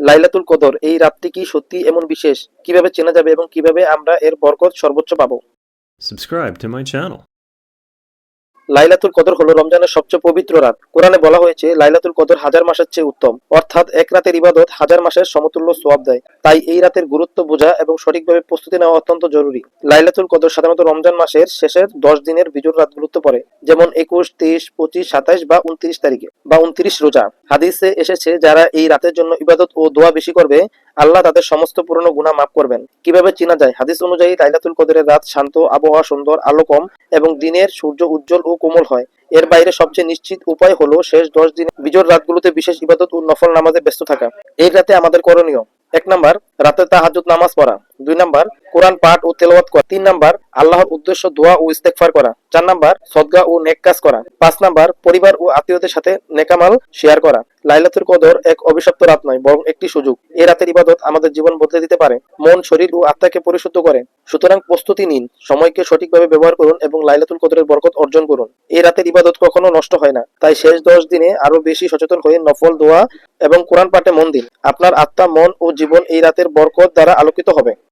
লাইলাতুল কদর এই রাতটি কি সত্যি এমন বিশেষ? কিভাবে চেনা যাবে এবং কিভাবে আমরা এর বরকত সর্বোচ্চ পাবো? Subscribe to my channel. লাইলাতুল কদর হলো রমজানের সবচেয়ে পবিত্র রাত। কোরআনে বলা হয়েছে লাইলাতুল কদর হাজার মাসের চেয়ে উত্তম, অর্থাৎ এক রাতের ইবাদত হাজার মাসের সমতুল্য সওয়াব দেয়। তাই এই রাতের গুরুত্ব বোঝা এবং সঠিকভাবে প্রস্তুতি নেওয়া অত্যন্ত জরুরি। লাইলাতুল কদর সাধারণত রমজান মাসের শেষের 10 দিনের বিজোড় রাতগুলোতে পড়ে, যেমন 21, 23, 25, 27 বা 29 তারিখে বা 29 রোজা। হাদিসে এসেছে যারা এই রাতের জন্য ইবাদত ও দোয়া বেশি করবে, আল্লাহ তাদের সমস্ত পুরনো গুনাহ মাফ করবেন। কিভাবে চেনা যায়? হাদিস অনুযায়ী লাইলাতুল কদরের রাত শান্ত, আবহাওয়া সুন্দর, আলো কম এবং দিনের সূর্য উজ্জ্বল ও কোমল হয়। এর বাইরে সবচেয়ে নিশ্চিত উপায় হলো শেষ 10 দিনে বিজোড় রাতগুলোতে বিশেষ ইবাদত ও নফল নামাজে ব্যস্ত থাকা। এই রাতে আমাদের করণীয়: 1 নাম্বার, রাতে তাহাজ্জুদ নামাজ পড়া। 2 নাম্বার, কোরআন পাঠ ও তেলাওয়াত করা। 3 নাম্বার, আল্লাহর উদ্দেশ্য দোয়া ও ইস্তেগফার করা। 4 নাম্বার, সদকা ও নেক কাজ করা। 5 নাম্বার, পরিবার ও আত্মীয়দের সাথে নেকামাল শেয়ার করা। লাইলাতুল কদর এক অভিশপ্ত রাত নয়, বরং একটি সুযোগ। এই রাতের ইবাদত আমাদের জীবন বদলে দিতে পারে, মন, শরীর ও আত্মাকে পরিশুদ্ধ করে। সুতরাং প্রস্তুতি নিন, সময়কে সঠিকভাবে ব্যবহার করুন এবং লাইলাতুল কদরের বরকত অর্জন করুন। এই রাতের ইবাদত কখনো নষ্ট হয় না, তাই শেষ 10 দিনে আরো বেশি সচেতন হয়ে নফল দোয়া এবং কোরআন পাঠে মন দিন। আপনার আত্মা, মন ও জীবন এই রাতের বরকত দ্বারা আলোকিত হবে।